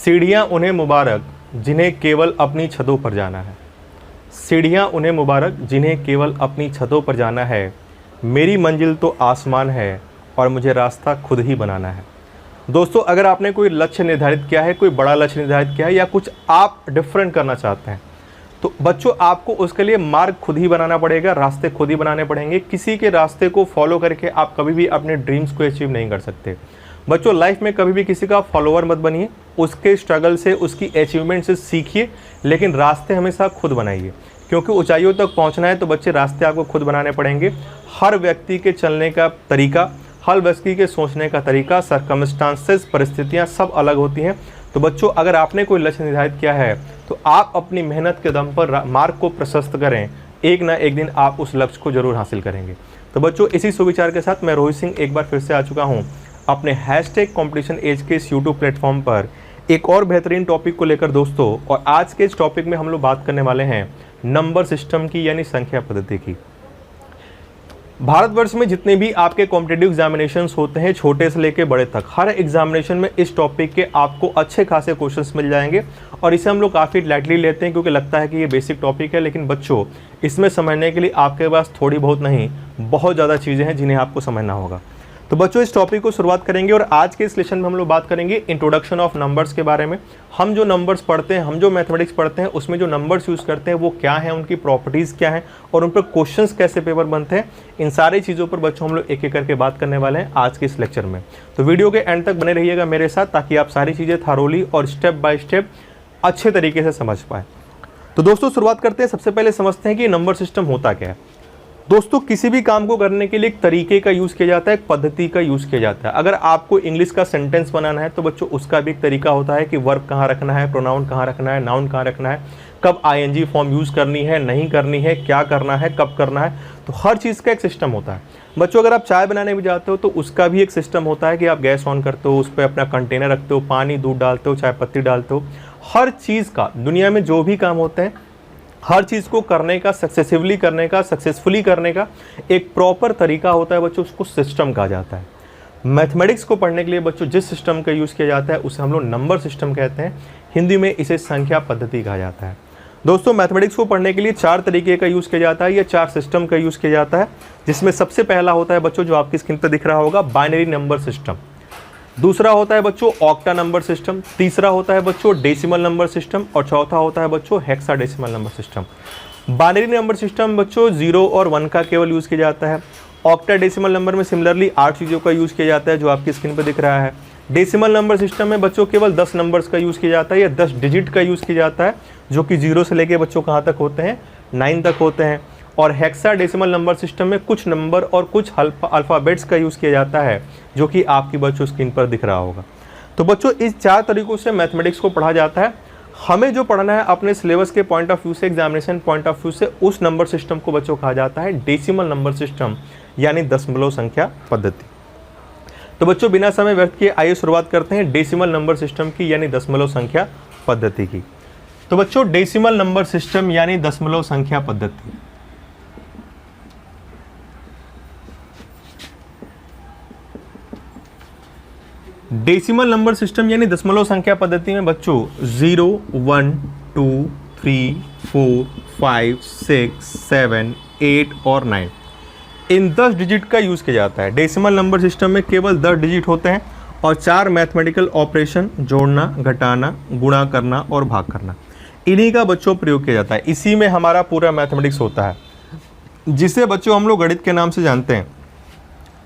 सीढ़ियाँ उन्हें मुबारक जिन्हें केवल अपनी छतों पर जाना है। सीढ़ियाँ उन्हें मुबारक जिन्हें केवल अपनी छतों पर जाना है। मेरी मंजिल तो आसमान है और मुझे रास्ता खुद ही बनाना है। दोस्तों, अगर आपने कोई लक्ष्य निर्धारित किया है, कोई बड़ा लक्ष्य निर्धारित किया है या कुछ आप डिफरेंट करना चाहते हैं, तो बच्चों आपको उसके लिए मार्ग खुद ही बनाना पड़ेगा, रास्ते खुद ही बनाने पड़ेंगे। किसी के रास्ते को फॉलो करके आप कभी भी अपने ड्रीम्स को अचीव नहीं कर सकते। बच्चों, लाइफ में कभी भी किसी का फॉलोअर मत बनिए, उसके स्ट्रगल से, उसकी अचीवमेंट से सीखिए, लेकिन रास्ते हमेशा खुद बनाइए, क्योंकि ऊंचाइयों तक पहुंचना है तो बच्चे रास्ते आपको खुद बनाने पड़ेंगे। हर व्यक्ति के चलने का तरीका, हर व्यक्ति के सोचने का तरीका, सर्कमस्टांसेस, परिस्थितियां सब अलग होती हैं। तो बच्चों, अगर आपने कोई लक्ष्य निर्धारित किया है तो आप अपनी मेहनत के दम पर मार्ग को प्रशस्त करें, एक ना एक दिन आप उस लक्ष्य को जरूर हासिल करेंगे। तो बच्चों, इसी सुविचार के साथ मैं रोहित सिंह एक बार फिर से आ चुका हूं अपने #कॉम्पिटिशन एज के इस यूट्यूब प्लेटफॉर्म पर एक और बेहतरीन टॉपिक को लेकर दोस्तों। और आज के इस टॉपिक में हम लोग बात करने वाले हैं नंबर सिस्टम की, यानी संख्या पद्धति की। भारतवर्ष में जितने भी आपके कॉम्पिटिटिव एग्जामिनेशंस होते हैं, छोटे से लेकर बड़े तक, हर एग्जामिनेशन में इस टॉपिक के आपको अच्छे खासे क्वेश्चंस मिल जाएंगे। और इसे हम लोग काफ़ी लाइटली लेते हैं क्योंकि लगता है कि ये बेसिक टॉपिक है, लेकिन बच्चों इसमें समझने के लिए आपके पास थोड़ी बहुत नहीं, बहुत ज़्यादा चीज़ें हैं जिन्हें आपको समझना होगा। तो बच्चों, इस टॉपिक को शुरुआत करेंगे और आज के इस लेसन में हम लोग बात करेंगे इंट्रोडक्शन ऑफ नंबर्स के बारे में। हम जो नंबर्स पढ़ते हैं, हम जो मैथमेटिक्स पढ़ते हैं, उसमें जो नंबर्स यूज़ करते हैं वो क्या है, उनकी प्रॉपर्टीज़ क्या हैं और उन पर क्वेश्चंस कैसे पेपर बनते हैं, इन सारी चीज़ों पर बच्चों हम लोग एक एक करके बात करने वाले हैं आज के इस लेक्चर में। तो वीडियो के एंड तक बने रहिएगा मेरे साथ, ताकि आप सारी चीज़ें थारोली और स्टेप बाय स्टेप अच्छे तरीके से समझ पाएँ। तो दोस्तों, शुरुआत करते हैं। सबसे पहले समझते हैं कि नंबर सिस्टम होता क्या है। दोस्तों, किसी भी काम को करने के लिए एक तरीके का यूज़ किया जाता है, एक पद्धति का यूज़ किया जाता है। अगर आपको इंग्लिश का सेंटेंस बनाना है तो बच्चों उसका भी एक तरीका होता है कि वर्ब कहाँ रखना है, प्रोनाउन कहाँ रखना है, नाउन कहाँ रखना है, कब आईएनजी फॉर्म यूज़ करनी है, नहीं करनी है, क्या करना है, कब करना है। तो हर चीज़ का एक सिस्टम होता है। बच्चों, अगर आप चाय बनाने भी जाते हो तो उसका भी एक सिस्टम होता है कि आप गैस ऑन करते हो, उस पर अपना कंटेनर रखते हो, पानी, दूध डालते हो, चाय पत्ती डालते हो। हर चीज़ का, दुनिया में जो भी काम होते हैं, हर चीज़ को करने का, सक्सेसिवली करने का, सक्सेसफुली करने का एक प्रॉपर तरीका होता है बच्चों, उसको सिस्टम कहा जाता है। मैथमेटिक्स को पढ़ने के लिए बच्चों जिस सिस्टम का यूज़ किया जाता है उसे हम लोग नंबर सिस्टम कहते हैं, हिंदी में इसे संख्या पद्धति कहा जाता है। दोस्तों, मैथमेटिक्स को पढ़ने के लिए 4 तरीके का यूज़ किया जाता है या 4 सिस्टम का यूज़ किया जाता है, जिसमें सबसे पहला होता है बच्चों, जो आपकी स्क्रीन पर दिख रहा होगा, बाइनरी नंबर सिस्टम। दूसरा होता है बच्चों ऑक्टा नंबर सिस्टम। तीसरा होता है बच्चों डेसिमल नंबर सिस्टम और चौथा होता है बच्चों hexadecimal number system. Binary number system बच्चों 0 और 1 का केवल यूज़ किया जाता है। ऑक्टा डेसिमल नंबर में सिमिलरली 8 चीज़ों का यूज़ किया जाता है, जो आपकी स्क्रीन पर दिख रहा है। डेसिमल नंबर सिस्टम में बच्चों केवल 10 नंबर्स का यूज़ किया जाता है या 10 डिजिट का यूज़ किया जाता है, जो कि 0 से लेके बच्चों कहाँ तक होते हैं, 9 तक होते हैं। और हेक्साडेसिमल नंबर सिस्टम में कुछ नंबर और कुछ अल्फ़ाबेट्स का यूज़ किया जाता है, जो कि आपकी बच्चों स्क्रीन पर दिख रहा होगा। तो बच्चों, इस 4 तरीक़ों से मैथमेटिक्स को पढ़ा जाता है। हमें जो पढ़ना है अपने सिलेबस के पॉइंट ऑफ व्यू से, एग्जामिनेशन पॉइंट ऑफ व्यू से, उस नंबर सिस्टम को बच्चों कहा जाता है डेसिमल नंबर सिस्टम, यानी दशमलव संख्या पद्धति। तो बच्चों, बिना समय व्यर्थ किए आइए शुरुआत करते हैं डेसिमल नंबर सिस्टम की, यानी दशमलव संख्या पद्धति की। तो बच्चों, डेसिमल नंबर सिस्टम यानी दशमलव संख्या पद्धति। डेसिमल नंबर सिस्टम यानी दशमलव संख्या पद्धति में बच्चों 0, 1, 2, 3, 4, 5, 6, 7, 8 और 9 इन 10 डिजिट का यूज़ किया जाता है। डेसिमल नंबर सिस्टम में केवल 10 डिजिट होते हैं और 4 मैथमेटिकल ऑपरेशन, जोड़ना, घटाना, गुणा करना और भाग करना, इन्हीं का बच्चों प्रयोग किया जाता है। इसी में हमारा पूरा मैथमेटिक्स होता है, जिसे बच्चों हम लोग गणित के नाम से जानते हैं।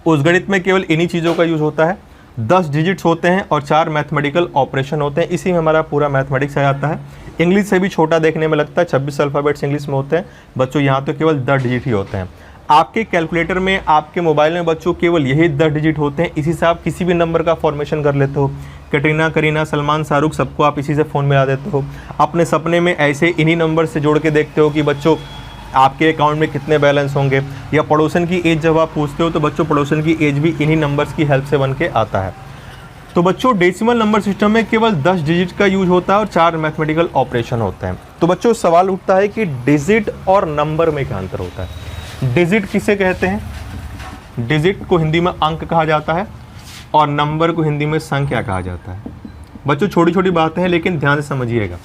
उस गणित में केवल इन्हीं चीज़ों का यूज़ होता है। 10 डिजिट्स होते हैं और 4 मैथमेटिकल ऑपरेशन होते हैं, इसी में हमारा पूरा मैथमेटिक्स आ जाता है। इंग्लिश से भी छोटा देखने में लगता है, 26 अल्फ़ाबेट्स इंग्लिश में होते हैं बच्चों, यहाँ तो केवल 10 डिजिट ही होते हैं। आपके कैलकुलेटर में, आपके मोबाइल में बच्चों केवल यही 10 डिजिट होते हैं। इसी से आप किसी भी नंबर का फॉर्मेशन कर लेते हो। कैटरीना, करीना, सलमान, शाहरुख, सबको आप इसी से फ़ोन मिला देते हो। अपने सपने में ऐसे इन्हीं नंबर से जोड़ के देखते हो कि बच्चों आपके अकाउंट में कितने बैलेंस होंगे, या पड़ोसन की एज जब आप पूछते हो तो बच्चों पड़ोसन की एज भी इन्हीं नंबर्स की हेल्प से बन के आता है। तो बच्चों, डेसिमल नंबर सिस्टम में केवल 10 डिजिट का यूज होता है और 4 मैथमेटिकल ऑपरेशन होते हैं। तो बच्चों, सवाल उठता है कि डिजिट और नंबर में क्या अंतर होता है। डिजिट किसे कहते हैं? डिजिट को हिंदी में अंक कहा जाता है और नंबर को हिंदी में संख्या कहा जाता है। बच्चों छोटी छोटी बातें हैं लेकिन ध्यान से समझिएगा।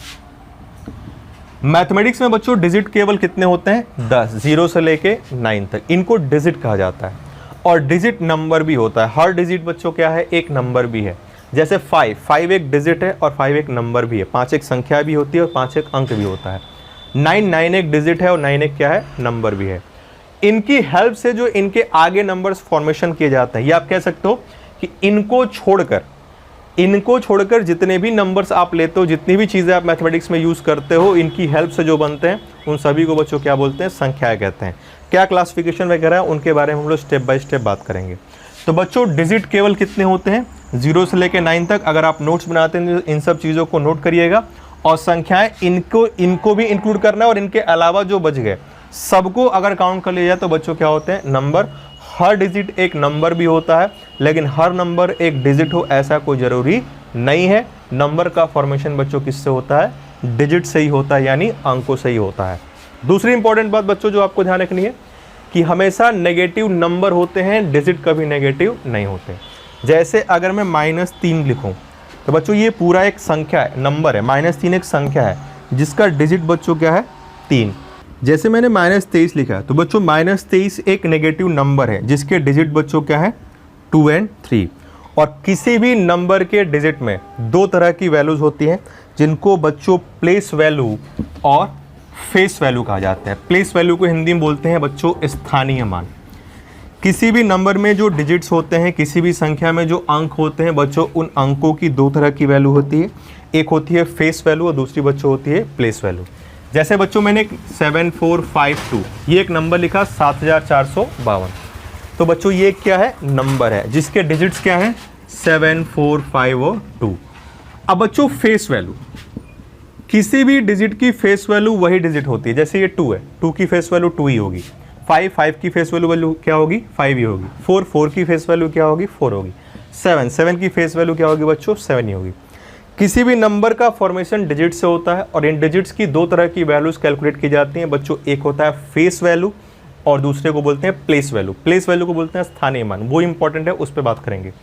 मैथमेटिक्स में बच्चों डिजिट केवल कितने होते हैं? 10, 0 से लेके 9 तक, इनको डिजिट कहा जाता है। और डिजिट नंबर भी होता है, हर डिजिट बच्चों क्या है? एक नंबर भी है। जैसे 5 एक डिजिट है और 5 एक नंबर भी है, 5 एक संख्या भी होती है और 5 एक अंक भी होता है। 9 एक डिजिट है और 9 एक क्या है? नंबर भी है। इनकी हेल्प से जो इनके आगे नंबर्स फॉर्मेशन किए जाते हैं, ये आप कह सकते हो कि इनको छोड़कर जितने भी नंबर्स आप लेते हो, जितनी भी चीज़ें आप मैथमेटिक्स में यूज़ करते हो, इनकी हेल्प से जो बनते हैं उन सभी को बच्चों क्या बोलते हैं? संख्याएं कहते हैं। क्या क्लासिफिकेशन वगैरह है उनके बारे में हम लोग स्टेप बाय स्टेप बात करेंगे। तो बच्चों डिजिट केवल कितने होते हैं? 0 से लेकर 9 तक। अगर आप नोट्स बनाते हैं इन सब चीज़ों को नोट करिएगा। और संख्याएं इनको भी इंक्लूड करना है, और इनके अलावा जो बच गए सबको अगर काउंट कर लिया जाए तो बच्चों क्या होते हैं? नंबर। हर डिजिट एक नंबर भी होता है, लेकिन हर नंबर एक डिजिट हो ऐसा कोई ज़रूरी नहीं है। नंबर का फॉर्मेशन बच्चों किससे होता है? डिजिट से ही होता है, यानी अंकों से ही होता है। दूसरी इंपॉर्टेंट बात बच्चों जो आपको ध्यान रखनी है कि हमेशा नेगेटिव नंबर होते हैं, डिजिट कभी नेगेटिव नहीं होते। जैसे अगर मैं -3 लिखूं तो बच्चों ये पूरा एक संख्या है, नंबर है। -3 एक संख्या है जिसका डिजिट बच्चों क्या है? 3। जैसे मैंने -23 लिखा है तो बच्चों -23 एक नेगेटिव नंबर है जिसके डिजिट बच्चों क्या है? 2 और 3। और किसी भी नंबर के डिजिट में 2 तरह की वैल्यूज होती हैं जिनको बच्चों प्लेस वैल्यू और फेस वैल्यू कहा जाता है। प्लेस वैल्यू को हिंदी में बोलते हैं बच्चों स्थानीय मान। किसी भी नंबर में जो डिजिट्स होते हैं, किसी भी संख्या में जो अंक होते हैं बच्चों, उन अंकों की 2 तरह की वैल्यू होती है। एक होती है फेस वैल्यू और दूसरी बच्चों होती है प्लेस वैल्यू। जैसे बच्चों मैंने 7452 ये एक नंबर लिखा 7452। तो बच्चों ये क्या है? नंबर है जिसके डिजिट्स क्या है? 7, 4, 5 और 2। अब बच्चों फेस वैल्यू, किसी भी डिजिट की फेस वैल्यू वही डिजिट होती है। जैसे ये 2 है, 2 की फेस वैल्यू 2 ही होगी। 5 की फेस वैल्यू क्या होगी? 5 ही होगी। 4 की फेस वैल्यू क्या होगी? 4 होगी। 7 की फेस वैल्यू क्या होगी बच्चों? 7 ही होगी। किसी भी नंबर का फॉर्मेशन डिजिट से होता है और इन डिजिट्स की 2 तरह की वैल्यूज कैलकुलेट की जाती हैं बच्चों। एक होता है फेस वैल्यू और दूसरे को बोलते हैं प्लेस वैल्यू। प्लेस वैल्यू को बोलते हैं स्थानीय मान, वो इंपॉर्टेंट है, उस पर बात करेंगे।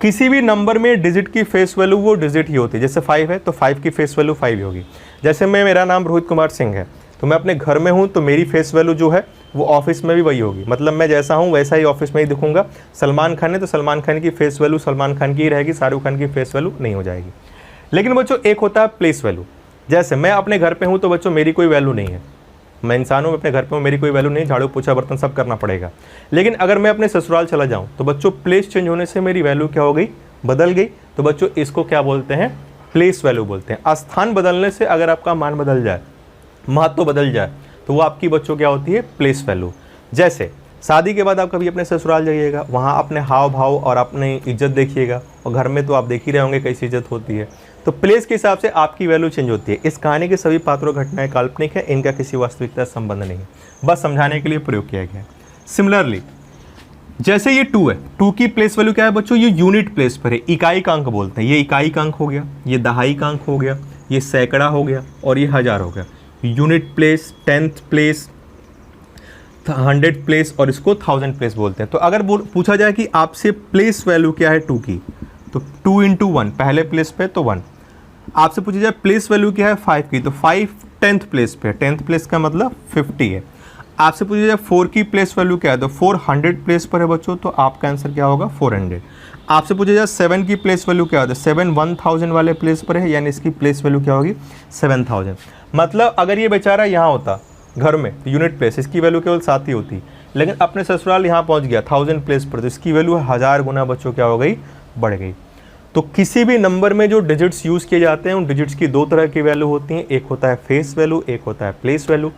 किसी भी नंबर में डिजिट की फेस वैल्यू वो डिजिट ही होती है। जैसे 5 है तो 5 की फेस वैल्यू 5 ही होगी। जैसे मेरा नाम रोहित कुमार सिंह है तो मैं अपने घर में हूँ तो मेरी फेस वैल्यू जो है वो ऑफिस में भी वही होगी। मतलब मैं जैसा हूँ वैसा ही ऑफिस में ही दिखूंगा। सलमान खान है तो सलमान खान की फेस वैल्यू सलमान खान की ही रहेगी, शाहरुख खान की फेस वैल्यू नहीं हो जाएगी। लेकिन बच्चों एक होता है प्लेस वैल्यू। जैसे मैं अपने घर पे हूँ तो बच्चों मेरी कोई वैल्यू नहीं है, मैं इंसान हूँ, अपने घर पे हूँ, मेरी कोई वैल्यू नहीं, झाड़ू पोछा बर्तन सब करना पड़ेगा। लेकिन अगर मैं अपने ससुराल चला जाऊँ तो बच्चों प्लेस चेंज होने से मेरी वैल्यू क्या हो गई? बदल गई। तो बच्चों इसको क्या बोलते हैं? प्लेस वैल्यू बोलते हैं। स्थान बदलने से अगर आपका मान बदल जाए, महत्व बदल जाए, तो वो आपकी बच्चों क्या होती है? Place value. जैसे शादी के बाद आप कभी अपने ससुराल जाइएगा, वहाँ अपने हाव भाव और अपनी इज्जत देखिएगा, और घर में तो आप देख ही रहे होंगे कैसी इज्जत होती है। तो प्लेस के हिसाब से आपकी वैल्यू चेंज होती है। इस कहानी के सभी पात्रों घटनाएं काल्पनिक है, इनका किसी वास्तविकता से संबंध नहीं है, बस समझाने के लिए प्रयोग किया गया है। सिमिलरली जैसे ये 2 है, 2 की प्लेस वैल्यू क्या है बच्चों? ये यूनिट प्लेस पर है, इकाई का अंक बोलते हैं। ये इकाई का अंक हो गया, ये दहाई का अंक हो गया, ये सैकड़ा हो गया और ये हजार हो गया। Unit place, 10th place, 100 place और इसको 1000 प्लेस बोलते हैं। तो अगर पूछा जाए कि आपसे प्लेस वैल्यू क्या है 2 की, तो 2 × 1, पहले प्लेस पे तो 1। आपसे पूछा जाए प्लेस वैल्यू क्या है 5 की, तो 5 10th प्लेस पे, 10th प्लेस का मतलब 50 है। आपसे पूछा जाए 4 की प्लेस वैल्यू क्या है, तो 4 100 प्लेस पर है बच्चों, तो आपका आंसर क्या होगा? 400। आपसे पूछा जाए 7 की प्लेस वैल्यू क्या होता है, 7 1000 वाले प्लेस पर है, यानी इसकी प्लेस वैल्यू क्या होगी? 7000। मतलब अगर ये बेचारा यहाँ होता घर में तो यूनिट प्लेस, इसकी वैल्यू केवल 7 ही होती, लेकिन अपने ससुराल यहाँ पहुँच गया 1000 प्लेस पर, तो इसकी वैल्यू 1000 गुना बच्चों क्या हो गई? बढ़ गई। तो किसी भी नंबर में जो डिजिट्स यूज़ किए जाते हैं उन डिजिट्स की 2 तरह की वैल्यू होती हैं। एक होता है फेस वैल्यू, एक होता है प्लेस वैल्यू।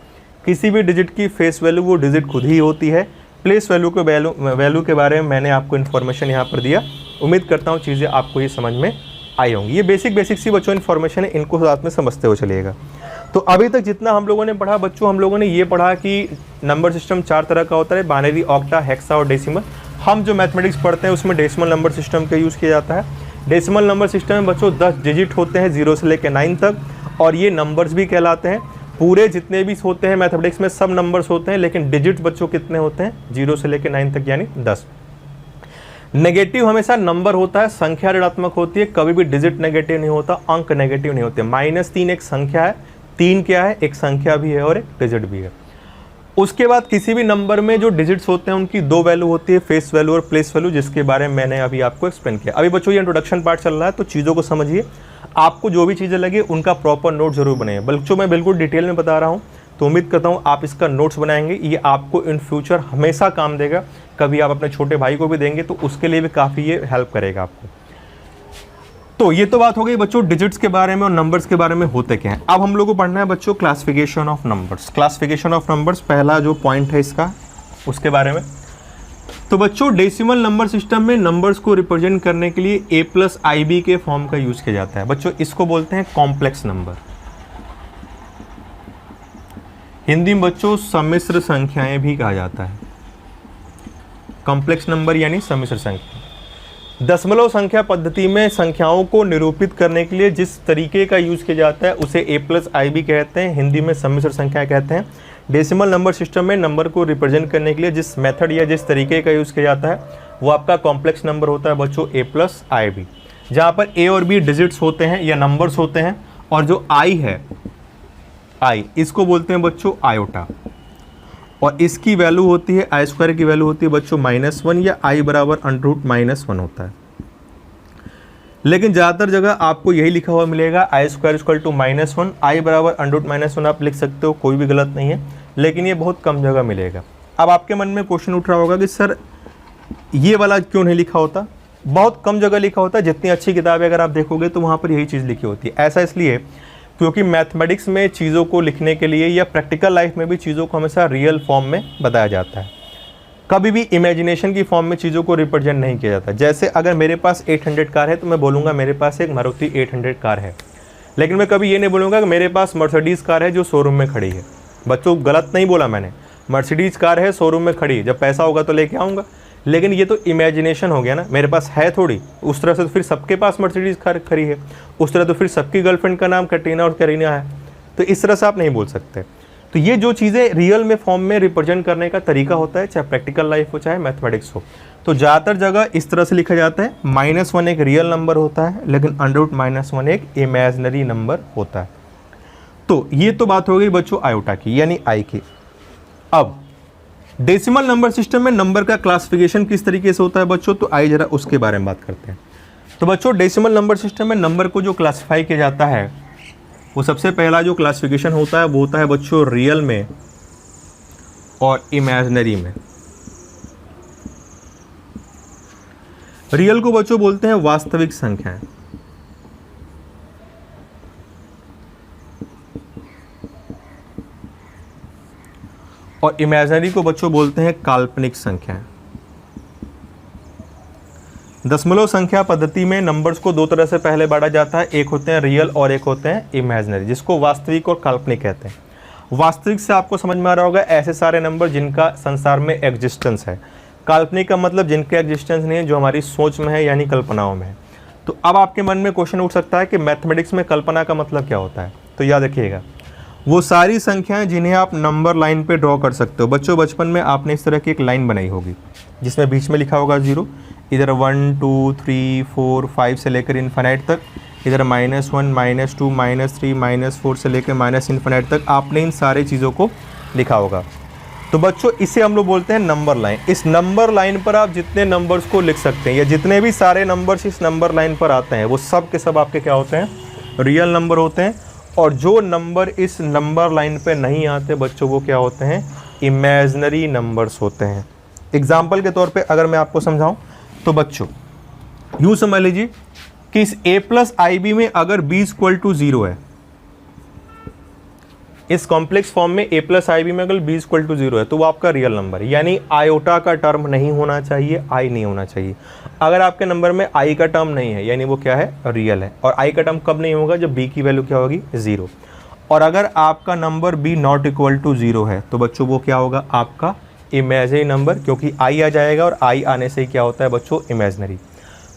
किसी भी डिजिट की फेस वैल्यू वो डिजिट खुद ही होती है। प्लेस वैल्यू के वैल्यू के बारे में मैंने आपको इन्फॉर्मेशन यहाँ पर दिया। उम्मीद करता हूँ चीज़ें आपको ये समझ में आई होंगी। ये बेसिक सी बच्चों इन्फॉर्मेशन है, इनको साथ में समझते हो चलिएगा। तो अभी तक जितना हम लोगों ने पढ़ा बच्चों, हम लोगों ने ये पढ़ा कि नंबर सिस्टम 4 तरह का होता है, बाइनरी, ऑक्टा, हेक्सा और डेसिमल। हम जो मैथमेटिक्स पढ़ते हैं उसमें डेसिमल नंबर सिस्टम का यूज़ किया जाता है। डेसिमल नंबर सिस्टम में बच्चों 10 डिजिट होते हैं 0 से लेकर 9 तक, और ये नंबर्स भी कहलाते हैं। पूरे जितने भी होते हैं मैथमेटिक्स में सब नंबर्स होते हैं, लेकिन डिजिट बच्चों कितने होते हैं? 0 से लेकर 9 तक, यानी 10। नेगेटिव हमेशा नंबर होता है, संख्या ऋणात्मक होती है, कभी भी डिजिट नेगेटिव नहीं होता, अंक नेगेटिव नहीं होते। -3 एक संख्या है, 3 क्या है, एक संख्या भी है और एक डिजिट भी है। उसके बाद किसी भी नंबर में जो डिजिट्स होते हैं उनकी 2 वैल्यू होती है, फेस वैल्यू और प्लेस वैल्यू, जिसके बारे में मैंने अभी आपको एक्सप्लेन किया। अभी बच्चों ये इंट्रोडक्शन पार्ट चल रहा है, तो चीज़ों को समझिए, आपको जो भी चीज़ें लगे उनका प्रॉपर नोट जरूर बनाइए। बच्चों मैं बिल्कुल डिटेल में बता रहा हूँ, तो उम्मीद करता हूँ आप इसका नोट्स बनाएंगे, ये आपको इन फ्यूचर हमेशा काम देगा। कभी आप अपने छोटे भाई को भी देंगे तो उसके लिए भी काफ़ी ये हेल्प करेगा आपको। तो ये तो बात हो गई बच्चों डिजिट्स के बारे में और नंबर्स के बारे में होते क्या हैं। अब हम लोग को पढ़ना है बच्चों classification of numbers. Classification of numbers पहला जो पॉइंट है इसका, उसके बारे में। तो बच्चों डेसिमल नंबर सिस्टम में नंबर्स को रिप्रेजेंट करने के लिए a+ib के फॉर्म का यूज किया जाता है। बच्चों इसको बोलते हैं कॉम्प्लेक्स नंबर। हिंदी में बच्चों सम्मिश्र संख्याएं भी कहा जाता है। कॉम्प्लेक्स नंबर यानी सम्मिश्र संख्या। दशमलव संख्या पद्धति में संख्याओं को निरूपित करने के लिए जिस तरीके का यूज किया जाता है उसे a+ib कहते हैं, हिंदी में सम्मिश्र संख्या कहते हैं। डेसिमल नंबर सिस्टम में नंबर को रिप्रेजेंट करने के लिए जिस मेथड या जिस तरीके का यूज किया जाता है वो आपका कॉम्प्लेक्स नंबर होता है बच्चों a+ib, जहाँ पर a और b डिजिट्स होते हैं या नंबर्स होते हैं, और जो i है i इसको बोलते हैं बच्चों आयोटा, और इसकी वैल्यू होती है i² की वैल्यू होती है बच्चों -1 या i बराबर √-1 होता है। लेकिन ज़्यादातर जगह आपको यही लिखा हुआ मिलेगा i² = -1, i बराबर √-1 आप लिख सकते हो, कोई भी गलत नहीं है, लेकिन ये बहुत कम जगह मिलेगा। अब आपके मन में क्वेश्चन उठ रहा होगा कि सर ये वाला क्यों नहीं लिखा होता? बहुत कम जगह लिखा होता है, जितनी अच्छी किताबें अगर आप देखोगे तो वहाँ पर यही चीज़ लिखी होती है। ऐसा इसलिए क्योंकि मैथमेटिक्स में चीज़ों को लिखने के लिए या प्रैक्टिकल लाइफ में भी चीज़ों को हमेशा रियल फॉर्म में बताया जाता है, कभी भी इमेजिनेशन की फॉर्म में चीज़ों को रिप्रेजेंट नहीं किया जाता। जैसे अगर मेरे पास 800 कार है तो मैं बोलूँगा मेरे पास एक मारुति 800 कार है, लेकिन मैं कभी ये नहीं बोलूँगा कि मेरे पास मर्सिडीज़ कार है जो शोरूम में खड़ी है। बच्चों गलत नहीं बोला मैंने, मर्सिडीज़ कार है शोरूम में खड़ी, जब पैसा होगा तो लेके आऊँगा, लेकिन ये तो इमेजिनेशन हो गया ना, मेरे पास है थोड़ी। उस तरह से तो फिर सबके पास मर्सिडीज़ कार खड़ी है, उस तरह तो फिर सबकी गर्लफ्रेंड का नाम कैटरीना और करीना है, तो इस तरह से आप नहीं बोल सकते। तो ये जो चीज़ें रियल में फॉर्म में रिप्रेजेंट करने का तरीका होता है, चाहे प्रैक्टिकल लाइफ हो चाहे मैथमेटिक्स हो, तो ज़्यादातर जगह इस तरह से लिखा जाता है। -1 एक रियल नंबर होता है, लेकिन √-1 एक इमेजिनरी नंबर होता है। तो ये तो बात हो गई बच्चों आयोटा की यानी आई की। अब डेसिमल नंबर सिस्टम में नंबर का क्लासिफिकेशन किस तरीके से होता है बच्चों, तो आइए जरा उसके बारे में बात करते हैं। तो बच्चों डेसिमल नंबर सिस्टम में नंबर को जो क्लासिफाई किया जाता है वो सबसे पहला जो क्लासिफिकेशन होता है वो होता है बच्चों रियल में और इमेजिनरी में। रियल को बच्चों बोलते हैं वास्तविक संख्याएं, और इमेजिनरी को बच्चों बोलते हैं काल्पनिक संख्याएं। दशमलव संख्या पद्धति में नंबर्स को 2 तरह से पहले बांटा जाता है, एक होते हैं रियल और एक होते हैं इमेजिनरी, जिसको वास्तविक और काल्पनिक कहते हैं। वास्तविक से आपको समझ में आ रहा होगा ऐसे सारे नंबर जिनका संसार में एग्जिस्टेंस है। काल्पनिक का मतलब जिनके एग्जिस्टेंस नहीं है, जो हमारी सोच में है यानी कल्पनाओं में है। तो अब आपके मन में क्वेश्चन उठ सकता है कि मैथमेटिक्स में कल्पना का मतलब क्या होता है, तो याद रखिएगा वो सारी संख्याएं जिन्हें आप नंबर लाइन पे ड्रॉ कर सकते हो। बच्चों बचपन में आपने इस तरह की एक लाइन बनाई होगी जिसमें बीच में लिखा होगा 0, इधर 1 2 3 4 5 से लेकर इन्फिनिट तक, इधर -1 -2 -3 -4 से लेकर -इन्फिनिट तक आपने इन सारे चीज़ों को लिखा होगा। तो बच्चों इसे हम लोग बोलते हैं नंबर लाइन। इस नंबर लाइन पर आप जितने नंबर्स को लिख सकते हैं या जितने भी सारे नंबर्स इस नंबर लाइन पर आते हैं वो सब के सब आपके क्या होते हैं, रियल नंबर होते हैं। और जो नंबर इस नंबर लाइन पे नहीं आते बच्चों वो क्या होते हैं, इमेजिनरी नंबर्स होते हैं। एग्जाम्पल के तौर पे अगर मैं आपको समझाऊं तो बच्चों यूँ समझ लीजिए कि इस a+ib में अगर b = 0 है, इस कॉम्प्लेक्स फॉर्म में a+ib में अगर b = 0 है तो वो आपका रियल नंबर है, यानी आयोटा का टर्म नहीं होना चाहिए, i नहीं होना चाहिए। अगर आपके नंबर में i का टर्म नहीं है यानी वो क्या है, रियल है। और i का टर्म कब नहीं होगा, जब b की वैल्यू क्या होगी, 0। और अगर आपका नंबर b ≠ 0 है तो बच्चों वो क्या होगा, आपका इमेजिनरी नंबर, क्योंकि i आ जाएगा और i आने से क्या होता है बच्चों, इमेजिनरी।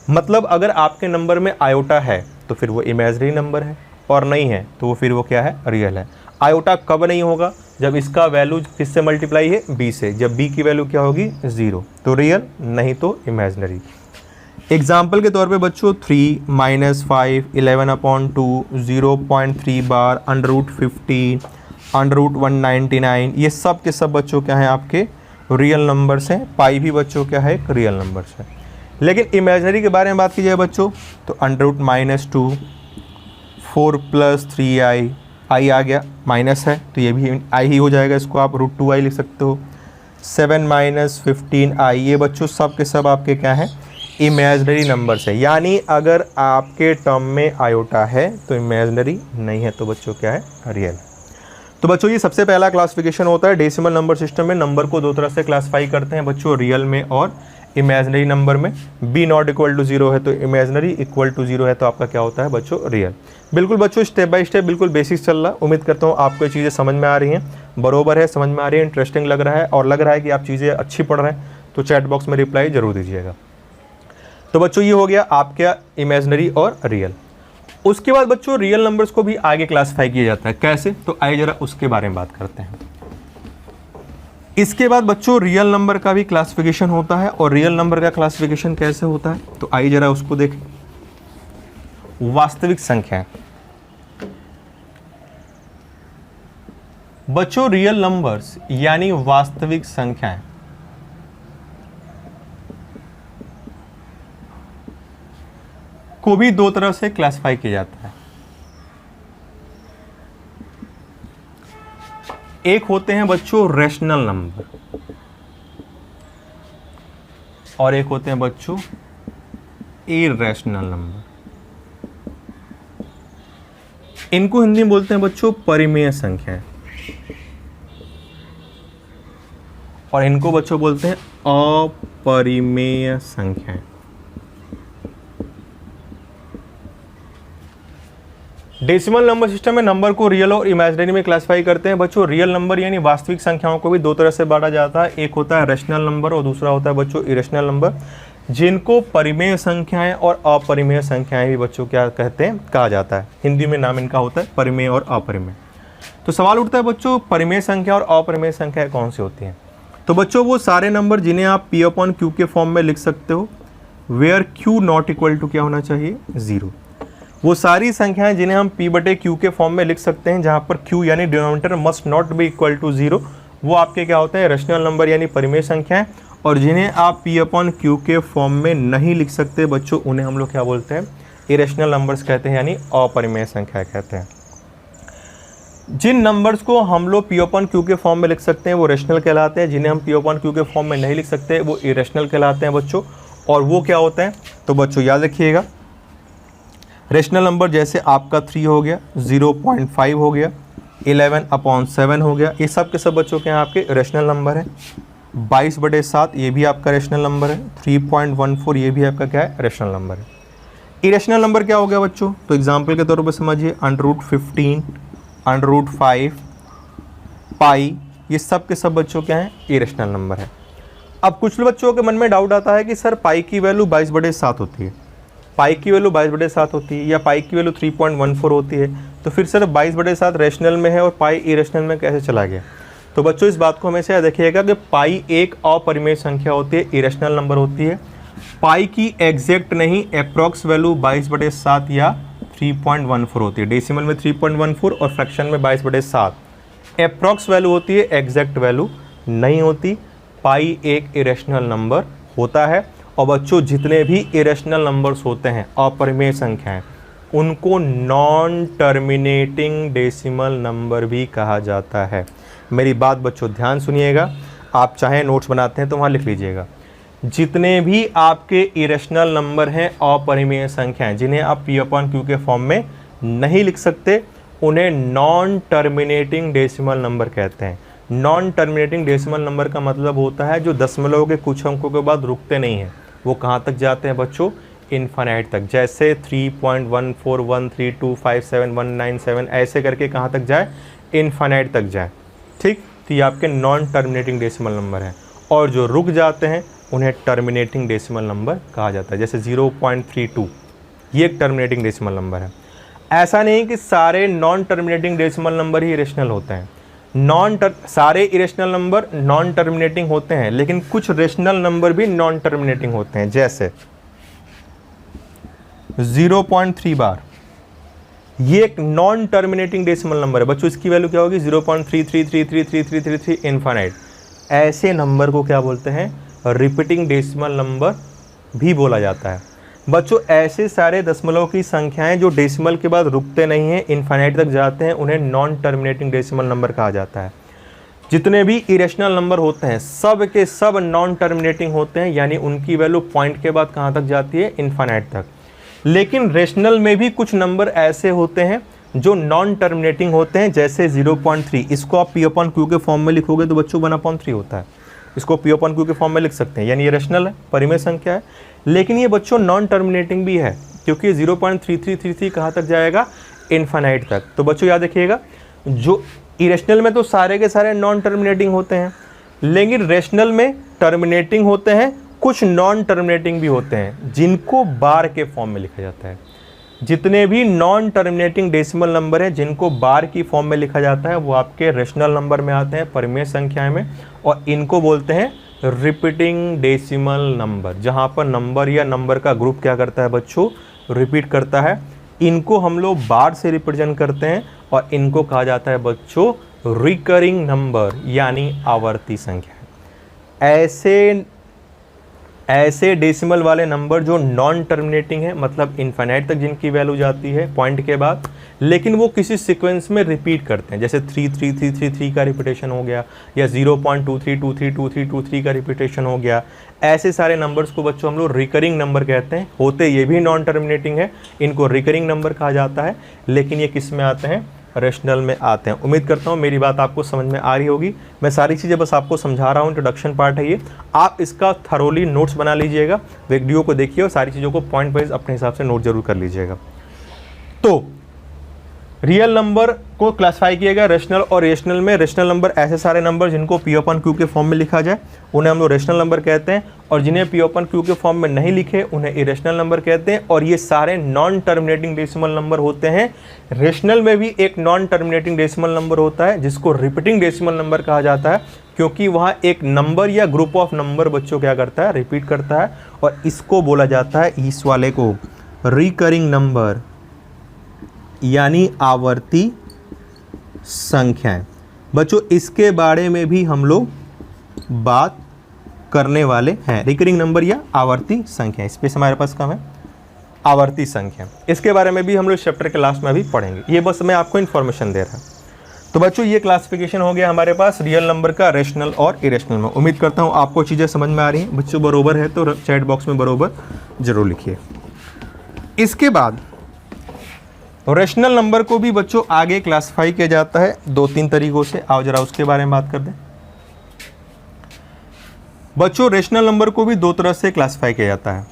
मतलब अगर आपके नंबर में आयोटा है तो फिर वो इमेजिनरी नंबर है, और नहीं है तो वो फिर वो क्या है, रियल है। आयोटा कब नहीं होगा, जब इसका वैल्यू किससे मल्टीप्लाई है, b से, जब b की वैल्यू क्या होगी, 0, तो रियल नहीं तो इमेजिनरी। एग्जाम्पल के तौर पे बच्चों 3 माइनस 5 11/2 0.3 बार √15 √199 ये सब के सब बच्चों क्या हैं आपके रियल नंबर्स हैं। पाई भी बच्चों क्या है एक रियल नंबर्स है। लेकिन इमेजनरी के बारे में बात की जाए बच्चों तो √-2 4 + 3i आई आ गया माइनस है तो ये भी आई ही हो जाएगा, इसको आप √2i लिख सकते हो। 7 - 15i ये बच्चों सब के सब आपके क्या हैं इमेजनरी नंबर्स है। यानी अगर आपके टर्म में आयोटा है तो इमेजनरी नहीं है तो बच्चों क्या है रियल। तो बच्चों ये सबसे पहला क्लासिफिकेशन होता है डेसिमल नंबर सिस्टम में। नंबर को दो तरह से क्लासिफाई करते हैं बच्चों, रियल में और इमेजनरी नंबर में। b ≠ 0 है तो इमेजनरी, = 0 है तो आपका क्या होता है बच्चों रियल। बिल्कुल बच्चों स्टेप बाय स्टेप बिल्कुल बेसिक्स चल रहा। उम्मीद करता हूँ आपको ये चीज़ें समझ में आ रही हैं, बरोबर है, समझ में आ रही है, इंटरेस्टिंग लग रहा है और लग रहा है कि आप चीज़ें अच्छी पढ़ रहे हैं तो चैट बॉक्स में रिप्लाई जरूर दीजिएगा। तो बच्चों ये हो गया आपका इमेजनरी और रियल। उसके बाद बच्चों रियल नंबर्स को भी आगे क्लासिफाई किया जाता है, कैसे? तो आइए जरा उसके बारे में बात करते हैं। इसके बाद बच्चों रियल नंबर का भी क्लासिफिकेशन होता है और रियल नंबर का क्लासिफिकेशन कैसे होता है तो आइए जरा उसको देखें। वास्तविक संख्या बच्चों, रियल नंबर्स यानी वास्तविक संख्याएं को भी दो तरह से क्लासिफाई किया जाता है। एक होते हैं बच्चों रैशनल नंबर और एक होते हैं बच्चों इरैशनल नंबर। इनको हिंदी में बोलते हैं बच्चों परिमेय संख्याएं और इनको बच्चों बोलते हैं अपरिमेय संख्याएं। डेसिमल नंबर सिस्टम में नंबर को रियल और इमेजिनरी में क्लासिफाई करते हैं बच्चों। रियल नंबर यानी वास्तविक संख्याओं को भी दो तरह से बांटा जाता है, एक होता है रैशनल नंबर और दूसरा होता है बच्चों इरैशनल नंबर, जिनको परिमेय संख्याएं और अपरिमेय संख्याएं भी बच्चों क्या कहते हैं कहा जाता है। हिंदी में नाम इनका होता है परिमेय और अपरिमेय। तो सवाल उठता है बच्चों परिमेय संख्या और अपरिमेय संख्याएं कौन सी होती हैं? तो बच्चों वो सारे नंबर जिन्हें आप P/Q के फॉर्म में लिख सकते हो, वेयर Q ≠ क्या होना चाहिए 0। वो सारी संख्याएं जिन्हें हम P/Q के फॉर्म में लिख सकते हैं जहां पर Q यानी denominator must not be equal to 0, वो आपके क्या होते हैं रैशनल नंबर यानी परिमेय संख्याएं। और जिन्हें आप P/Q के फॉर्म में नहीं लिख सकते बच्चों उन्हें हम लोग क्या बोलते हैं इरैशनल नंबर्स कहते हैं यानी अपरिमेय संख्या कहते हैं। जिन नंबर्स को हम लोग P/Q के फॉर्म में लिख सकते हैं वो रैशनल कहलाते हैं, जिन्हें हम P/Q के फॉर्म में नहीं लिख सकते वो इरैशनल कहलाते हैं बच्चों। और वो क्या होते हैं तो बच्चों याद रखिएगा, रैशनल नंबर जैसे आपका 3 हो गया, 0.5 हो गया, 11/7 हो गया, ये सब के सब बच्चों के यहाँ आपके रैशनल नंबर है। 22/7 ये भी आपका रैशनल नंबर है। 3.14 ये भी आपका क्या है रैशनल नंबर है। इरैशनल नंबर क्या हो गया बच्चों? तो एग्जाम्पल के तौर पर समझिए √15 √5 पाई, ये सब के सब बच्चों क्या हैं इरैशनल नंबर है। अब कुछ बच्चों के मन में डाउट आता है कि सर पाई की वैल्यू 22/7 होती है, पाई की वैल्यू 22/7 होती है या पाई की वैल्यू 3.14 होती है, तो फिर सर 22/7 रैशनल में है और पाई इरैशनल में कैसे चला गया? तो बच्चों इस बात को हमेशा याद रखिएगा कि पाई एक अपरिमेय संख्या होती है, इरैशनल नंबर होती है। पाई की एग्जैक्ट नहीं अप्रॉक्स वैल्यू 22/7 या 3.14 होती है। डेसिमल में 3.14 और फ्रैक्शन में 22/7 अप्रॉक्स वैल्यू होती है, एग्जैक्ट वैल्यू नहीं होती। पाई एक इरैशनल नंबर होता है। और बच्चों जितने भी इरैशनल नंबर्स होते हैं अपरिमेय संख्याएं उनको नॉन टर्मिनेटिंग डेसिमल नंबर भी कहा जाता है। मेरी बात बच्चों ध्यान सुनिएगा, आप चाहे नोट्स बनाते हैं तो वहाँ लिख लीजिएगा। जितने भी आपके इरैशनल नंबर हैं अपरिमेय संख्याएं जिन्हें आप P/Q के फॉर्म में नहीं लिख सकते उन्हें नॉन टर्मिनेटिंग डेसिमल नंबर कहते हैं। नॉन टर्मिनेटिंग डेसिमल नंबर का मतलब होता है जो दशमलव के कुछ अंकों के बाद रुकते नहीं हैं, वो कहाँ तक जाते हैं बच्चों इनफाइनाइट तक। जैसे 3.141325719 ऐसे करके कहाँ तक जाए इनफाइनाइट तक जाए, ठीक। तो ये आपके नॉन टर्मिनेटिंग डेसिमल नंबर हैं और जो रुक जाते हैं उन्हें टर्मिनेटिंग डेसिमल नंबर कहा जाता है। जैसे 0.32 ये एक टर्मिनेटिंग डेसिमल नंबर है। ऐसा नहीं कि सारे नॉन टर्मिनेटिंग डेसिमल नंबर ही इरेशनल होते हैं। सारे इरेशनल नंबर नॉन टर्मिनेटिंग होते हैं, लेकिन कुछ रेशनल नंबर भी नॉन टर्मिनेटिंग होते हैं। जैसे 0.3 बार, ये एक नॉन टर्मिनेटिंग डेसिमल नंबर है बच्चों। इसकी वैल्यू क्या होगी 0.33333333 इनफाइनाइट। ऐसे नंबर को क्या बोलते हैं, रिपीटिंग डेसिमल नंबर भी बोला जाता है बच्चों। ऐसे सारे दशमलव की संख्याएं जो डेसिमल के बाद रुकते नहीं हैं, इनफाइनाइट तक जाते हैं, उन्हें नॉन टर्मिनेटिंग डेसिमल नंबर कहा जाता है। जितने भी इरेशनल नंबर होते हैं सब के सब नॉन टर्मिनेटिंग होते हैं, यानी उनकी वैल्यू पॉइंट के बाद कहाँ तक जाती है, इनफाइनाइट तक। लेकिन रेशनल में भी कुछ नंबर ऐसे होते हैं जो नॉन टर्मिनेटिंग होते हैं, जैसे 0.3। इसको आप P/Q के फॉर्म में लिखोगे तो बच्चों 1/3 होता है। इसको P/Q के फॉर्म में लिख सकते हैं, यानी ये रेशनल है, परिमेय संख्या है, लेकिन ये बच्चों नॉन टर्मिनेटिंग भी है, क्योंकि 0.3333 कहाँ तक जाएगा, इनफाइनाइट तक। तो बच्चों याद रखिएगा, जो इरेशनल में तो सारे के सारे नॉन टर्मिनेटिंग होते हैं, लेकिन रेशनल में टर्मिनेटिंग होते हैं, कुछ नॉन टर्मिनेटिंग भी होते हैं जिनको बार के फॉर्म में लिखा जाता है। जितने भी नॉन टर्मिनेटिंग डेसिमल नंबर हैं जिनको बार की फॉर्म में लिखा जाता है वो आपके रेशनल नंबर में आते हैं, परिमेय संख्याएं में, और इनको बोलते हैं रिपीटिंग डेसिमल नंबर, जहां पर नंबर या नंबर का ग्रुप क्या करता है बच्चों, रिपीट करता है। इनको हम लोग बार से रिप्रेजेंट करते हैं और इनको कहा जाता है बच्चों रिकरिंग नंबर, यानी आवर्ती संख्या। ऐसे डेसिमल वाले नंबर जो नॉन टर्मिनेटिंग है, मतलब इनफाइनाइट तक जिनकी वैल्यू जाती है पॉइंट के बाद, लेकिन वो किसी सीक्वेंस में रिपीट करते हैं, जैसे 33333 का रिपीटेशन हो गया, या 0.23232323 का रिपीटेशन हो गया। ऐसे सारे नंबर्स को बच्चों हम लोग रिकरिंग नंबर कहते हैं। होते ये भी नॉन टर्मिनेटिंग है, इनको रिकरिंग नंबर कहा जाता है, लेकिन ये किस में आते हैं, रेशनल में आते हैं। उम्मीद करता हूँ मेरी बात आपको समझ में आ रही होगी। मैं सारी चीज़ें बस आपको समझा रहा हूँ, इंट्रोडक्शन पार्ट है ये। आप इसका थरोली नोट्स बना लीजिएगा, वीडियो को देखिए और सारी चीज़ों को पॉइंट वाइज अपने हिसाब से नोट जरूर कर लीजिएगा। तो रियल नंबर को क्लासिफाई किया गया रेशनल और रेशनल में। रेशनल नंबर ऐसे सारे नंबर जिनको P/Q के फॉर्म में लिखा जाए उन्हें हम लोग रेशनल नंबर कहते हैं, और जिन्हें P/Q के फॉर्म में नहीं लिखे उन्हें इरेशनल नंबर कहते हैं। और ये सारे नॉन टर्मिनेटिंग डेसिमल नंबर होते हैं। रेशनल में भी एक नॉन टर्मिनेटिंग डेसिमल नंबर होता है जिसको रिपीटिंग डेसिमल नंबर कहा जाता है, क्योंकि वहाँ एक नंबर या ग्रुप ऑफ नंबर बच्चों क्या करता है, रिपीट करता है, और इसको बोला जाता है, इस वाले को रिकरिंग नंबर, यानी आवर्ती संख्याएं। बच्चों इसके बारे में भी हम लोग बात करने वाले हैं, रिकरिंग नंबर या आवर्ती संख्या। स्पेस हमारे पास कम है, आवर्ती संख्या, इसके बारे में भी हम लोग चैप्टर के लास्ट में अभी पढ़ेंगे। ये बस मैं आपको इन्फॉर्मेशन दे रहा हूँ। तो बच्चों ये क्लासिफिकेशन हो गया हमारे पास रियल नंबर का रेशनल और इरेशनल में। उम्मीद करता हूँ आपको चीज़ें समझ में आ रही हैं। बच्चों बरोबर है तो चैट बॉक्स में बरोबर जरूर लिखिए। इसके बाद रेशनल नंबर को भी बच्चों आगे क्लासिफाई किया जाता है 2-3 तरीकों से। आओ जरा उसके बारे में बात कर दें। बच्चों रेशनल नंबर को भी 2 तरह से क्लासिफाई किया जाता है।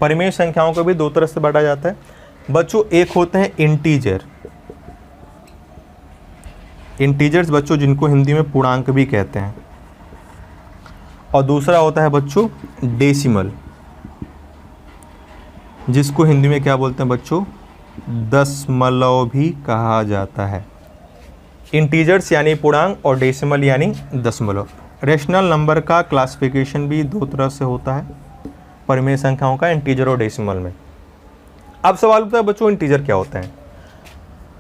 परिमेय संख्याओं को भी 2 तरह से बांटा जाता है बच्चों। एक होते हैं इंटीजर, इंटीजर्स बच्चों जिनको हिंदी में पूर्णांक भी कहते हैं, और दूसरा होता है बच्चों डेसिमल, जिसको हिंदी में क्या बोलते हैं बच्चों, दशमलव भी कहा जाता है। इंटीजर्स यानी पूर्णांक और डेसिमल यानी दशमलव। रेशनल नंबर का क्लासिफिकेशन भी 2 तरह से होता है परिमेय संख्याओं का, इंटीजर और डेसिमल में। अब सवाल उठता है बच्चों इंटीजर क्या होता है।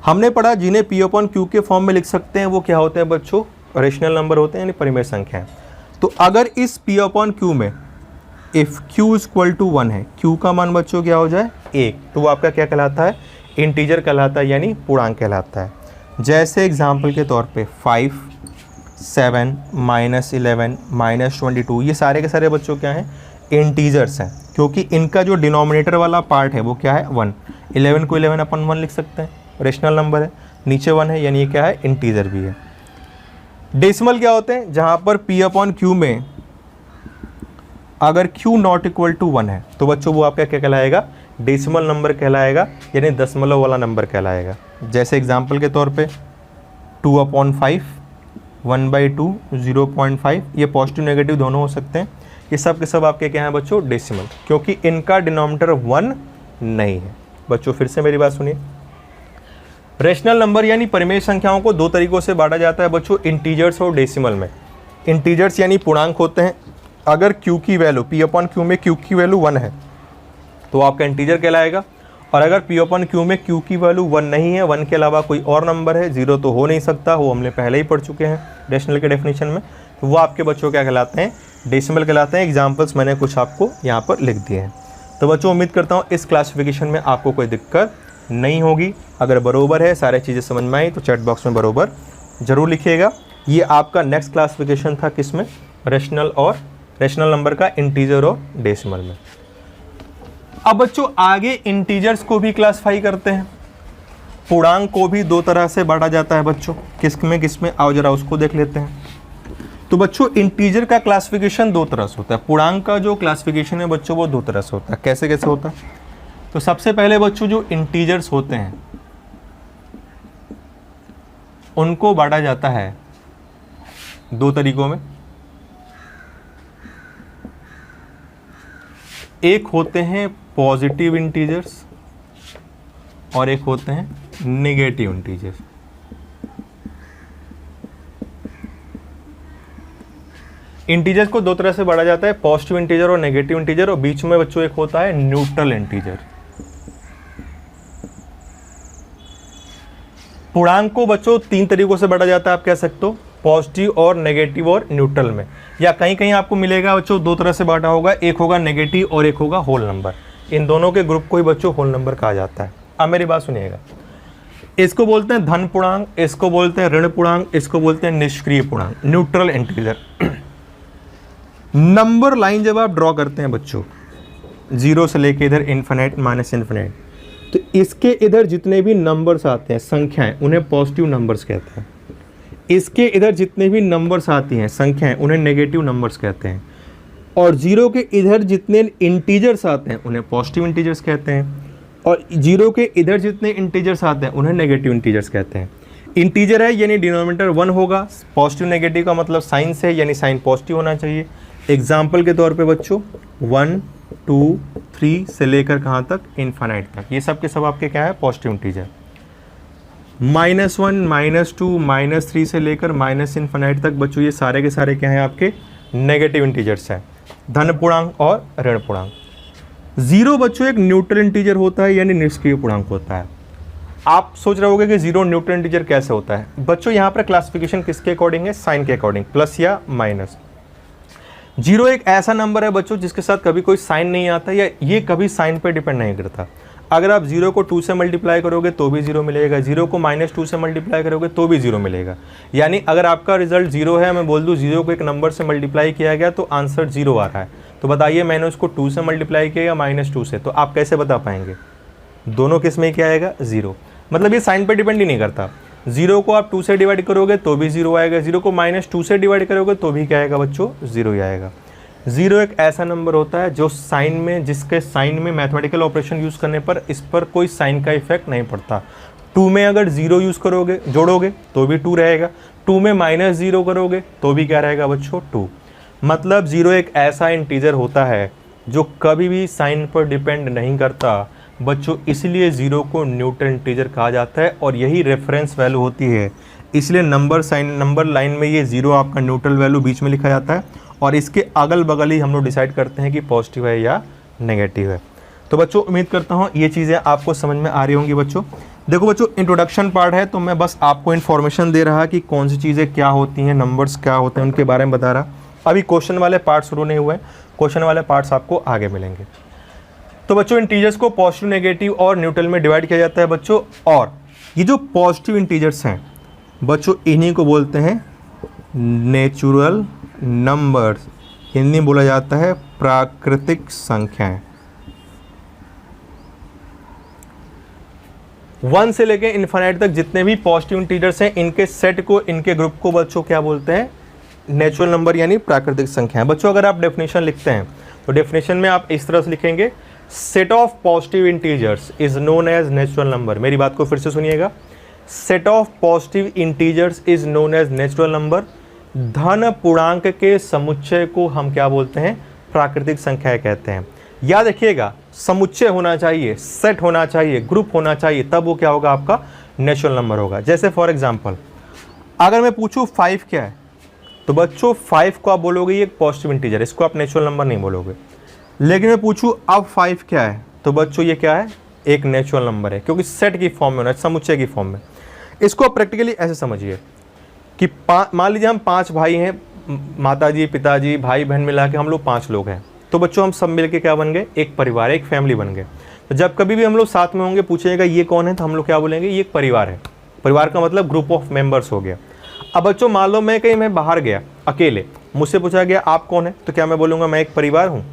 हमने पढ़ा जिन्हें P/Q के फॉर्म में लिख सकते हैं वो क्या होते हैं बच्चों, रेशनल नंबर होते हैं, यानी परिमेय संख्याएं। तो अगर इस P/Q में इफ Q = 1 है, Q का मान बच्चों क्या हो जाए 1, तो वो आपका क्या कहलाता है, इंटीजर कहलाता है, यानी पूर्णांक कहलाता है। जैसे एग्जाम्पल के तौर पे 5, 7, -11, -22, ये सारे के सारे बच्चों क्या हैं, इंटीजर्स हैं, क्योंकि इनका जो डिनोमिनेटर वाला पार्ट है वो क्या है 1। 11 को 11/1 लिख सकते हैं, रेशनल नंबर है, नीचे 1 है, यानी ये क्या है, इंटीजर भी है। डेसिमल क्या होते हैं, जहाँ पर P/Q में अगर Q ≠ 1 है तो बच्चों वो आपका क्या कहलाएगा, डेसिमल नंबर कहलाएगा, यानी दशमलव वाला नंबर कहलाएगा। जैसे एग्जाम्पल के तौर पे 2/5, 1/2, 0.5, ये पॉजिटिव नेगेटिव दोनों हो सकते हैं। ये सब के सब आपके क्या हैं बच्चों, डेसिमल, क्योंकि इनका डिनोमिनेटर 1 नहीं है। बच्चों फिर से मेरी बात सुनिए, रेशनल नंबर यानी परिमेय संख्याओं को 2 तरीकों से बांटा जाता है बच्चों, इंटीजर्स और डेसिमल में। इंटीजर्स यानी पूर्णांक होते हैं। अगर Q की वैल्यू P/Q में Q की वैल्यू 1 है तो आपका इंटीजर कहलाएगा, और अगर P अपन Q में Q की वैल्यू 1 नहीं है, 1 के अलावा कोई और नंबर है, 0 तो हो नहीं सकता, वो हमने पहले ही पढ़ चुके हैं रेशनल के डेफिनेशन में, तो वो आपके बच्चों क्या कहलाते हैं, डेसिमल कहलाते हैं। एग्जाम्पल्स मैंने कुछ आपको यहाँ पर लिख दिए हैं। तो बच्चों उम्मीद करता हूँ इस क्लासिफिकेशन में आपको कोई दिक्कत नहीं होगी। अगर बरोबर है, सारी चीज़ें समझ में आई तो चैट बॉक्स में बरोबर ज़रूर लिखिएगा। ये आपका नेक्स्ट क्लासिफिकेशन था किसमें, रेशनल नंबर का इंटीजर और डेसिमल में। अब बच्चों आगे इंटीजर्स को भी क्लासिफाई करते हैं। पूर्णांक को भी दो तरह से बांटा जाता है बच्चों, किसमें आओ जरा उसको देख लेते हैं। तो बच्चों इंटीजर का क्लासिफिकेशन दो तरह से होता है। पूर्णांक का जो क्लासिफिकेशन है बच्चों वो दो तरह से होता है। कैसे कैसे होता है? तो सबसे पहले बच्चों जो इंटीजर्स होते हैं उनको बांटा जाता है दो तरीकों में। एक होते हैं पॉजिटिव इंटीजर्स और एक होते हैं नेगेटिव इंटीजर्स। इंटीजर्स को दो तरह से बांटा जाता है, पॉजिटिव इंटीजर और नेगेटिव इंटीजर, और बीच में बच्चों एक होता है न्यूट्रल इंटीजर। पूर्णांक को बच्चों तीन तरीकों से बांटा जाता है, आप कह सकते हो, पॉजिटिव और नेगेटिव और न्यूट्रल में, या कहीं कहीं आपको मिलेगा बच्चों दो तरह से बांटा होगा, एक होगा नेगेटिव और एक होगा होल नंबर। इन दोनों के ग्रुप को ही बच्चों होल नंबर कहा जाता है। अब मेरी बात सुनिएगा, इसको बोलते हैं धन पूर्णांक, इसको बोलते हैं ऋण पूर्णांक, इसको बोलते हैं निष्क्रिय पूर्णांक, न्यूट्रल इंटीजर। नंबर लाइन जब आप ड्रॉ करते हैं बच्चों, जीरो से लेके इधर इन्फिनिट माइनस इन्फिनिट, तो इसके इधर जितने भी नंबर्स आते हैं, संख्याएं, उन्हें पॉजिटिव नंबर्स कहते हैं। इसके इधर जितने भी नंबर्स आती हैं, संख्याएं, उन्हें नेगेटिव नंबर्स कहते हैं। और जीरो के इधर जितने इंटीजर्स आते हैं उन्हें पॉजिटिव इंटीजर्स कहते हैं, और जीरो के इधर जितने इंटीजर्स आते हैं उन्हें नेगेटिव इंटीजर्स कहते हैं। इंटीजर है यानी डिनोमिनेटर 1 होगा, पॉजिटिव नेगेटिव का मतलब साइन से, यानी साइन पॉजिटिव होना चाहिए। एग्जाम्पल के तौर पे बच्चों 1 2 3 से लेकर कहाँ तक, इन्फिनिट तक, ये सब के सब आपके क्या है, पॉजिटिव इंटीजर। -1 -2 -3 से लेकर माइनस इन्फिनिट तक बच्चों ये सारे के सारे क्या हैं, आपके नेगेटिव इंटीजर्स हैं, धन पूर्णांक और ऋण पूर्णांक। जीरो बच्चों एक न्यूट्रल इंटीजर होता है यानी निष्क्रिय पूर्णांक होता है। आप सोच रहे होगे कि जीरो न्यूट्रल इंटीजर कैसे होता है। बच्चों यहाँ पर क्लासिफिकेशन किसके अकॉर्डिंग है, साइन के अकॉर्डिंग, प्लस या माइनस। जीरो एक ऐसा नंबर है बच्चों जिसके साथ कभी कोई साइन नहीं आता, या ये कभी साइन पर डिपेंड नहीं करता। अगर आप जीरो को 2 से मल्टीप्लाई करोगे तो भी जीरो मिलेगा, जीरो को -2 से मल्टीप्लाई करोगे तो भी जीरो मिलेगा। यानी अगर आपका रिजल्ट जीरो है, मैं बोल दूं जीरो को एक नंबर से मल्टीप्लाई किया गया तो आंसर जीरो आ रहा है, तो बताइए मैंने उसको 2 से मल्टीप्लाई किया या -2 से, तो आप कैसे बता पाएंगे दोनों किस में क्या आएगा, जीरो। मतलब ये साइन पर डिपेंड ही नहीं करता। जीरो को आप 2 से डिवाइड करोगे तो भी जीरो आएगा, जीरो को -2 से डिवाइड करोगे तो भी क्या आएगा बच्चों, जीरो ही आएगा। जीरो एक ऐसा नंबर होता है जो साइन में, जिसके साइन में मैथमेटिकल ऑपरेशन यूज़ करने पर इस पर कोई साइन का इफेक्ट नहीं पड़ता। 2 में अगर जीरो यूज़ करोगे, जोड़ोगे तो भी 2 रहेगा, 2 में -0 करोगे तो भी क्या रहेगा बच्चों, 2। मतलब जीरो एक ऐसा इंटीजर होता है जो कभी भी साइन पर डिपेंड नहीं करता बच्चों, इसलिए जीरो को न्यूट्रल इंटीजर कहा जाता है और यही रेफरेंस वैल्यू होती है। इसलिए नंबर लाइन में ये जीरो आपका न्यूट्रल वैल्यू बीच में लिखा जाता है, और इसके अगल बगल ही हम लोग डिसाइड करते हैं कि पॉजिटिव है या नेगेटिव है। तो बच्चों उम्मीद करता हूँ ये चीज़ें आपको समझ में आ रही होंगी बच्चों। देखो बच्चों इंट्रोडक्शन पार्ट है तो मैं बस आपको इन्फॉर्मेशन दे रहा कि कौन सी चीज़ें क्या होती हैं, नंबर्स क्या होते हैं, उनके बारे में बता रहा। अभी क्वेश्चन वाले पार्ट शुरू नहीं हुए हैं, क्वेश्चन वाले पार्ट्स आपको आगे मिलेंगे। तो बच्चों इंटीजर्स को पॉजिटिव, नेगेटिव और न्यूट्रल में डिवाइड किया जाता है बच्चों। और ये जो पॉजिटिव इंटीजर्स हैं बच्चों, इन्हीं को बोलते हैं नेचुरल नंबर्स, हिंदी में बोला जाता है प्राकृतिक संख्याएं। 1 से लेके इन्फिनिट तक जितने भी पॉजिटिव इंटीजर्स हैं, इनके सेट को, इनके ग्रुप को बच्चों क्या बोलते हैं, नेचुरल नंबर यानी प्राकृतिक संख्याएं। बच्चों अगर आप डेफिनेशन लिखते हैं तो डेफिनेशन में आप इस तरह से लिखेंगे, set of positive integers is known as natural number. मेरी बात को फिर से सुनिएगा, set of positive integers is known as natural number. धन पूर्णांक के समुच्चय को हम क्या बोलते हैं, प्राकृतिक संख्याएं कहते हैं। याद रखिएगा समुच्चय होना चाहिए, सेट होना चाहिए, ग्रुप होना चाहिए, तब वो क्या होगा, आपका नेचुरल नंबर होगा। जैसे फॉर एग्जांपल अगर मैं पूछूं 5 क्या है, तो बच्चों 5 को आप बोलोगे ये एक पॉजिटिव इंटीजर, इसको आप नेचुरल नंबर नहीं बोलोगे। लेकिन मैं पूछूं अब 5 क्या है, तो बच्चों ये क्या है, एक नेचुरल नंबर है, क्योंकि सेट की फॉर्म में होना है, समुच्चय की फॉर्म में। इसको आप प्रैक्टिकली ऐसे समझिए कि मान लीजिए हम 5 भाई हैं, माताजी पिताजी भाई बहन मिला के हम लोग 5 लोग हैं। तो बच्चों हम सब मिलके क्या बन गए, एक परिवार, एक फैमिली बन गए। तो जब कभी भी हम लोग साथ में होंगे, पूछेगा ये कौन है, तो हम लोग क्या बोलेंगे, ये एक परिवार है। परिवार का मतलब ग्रुप ऑफ मेंबर्स हो गया। अब बच्चों मान लो मैं बाहर गया अकेले, मुझसे पूछा गया आप कौन है, तो क्या मैं बोलूँगा मैं एक परिवार हूँ?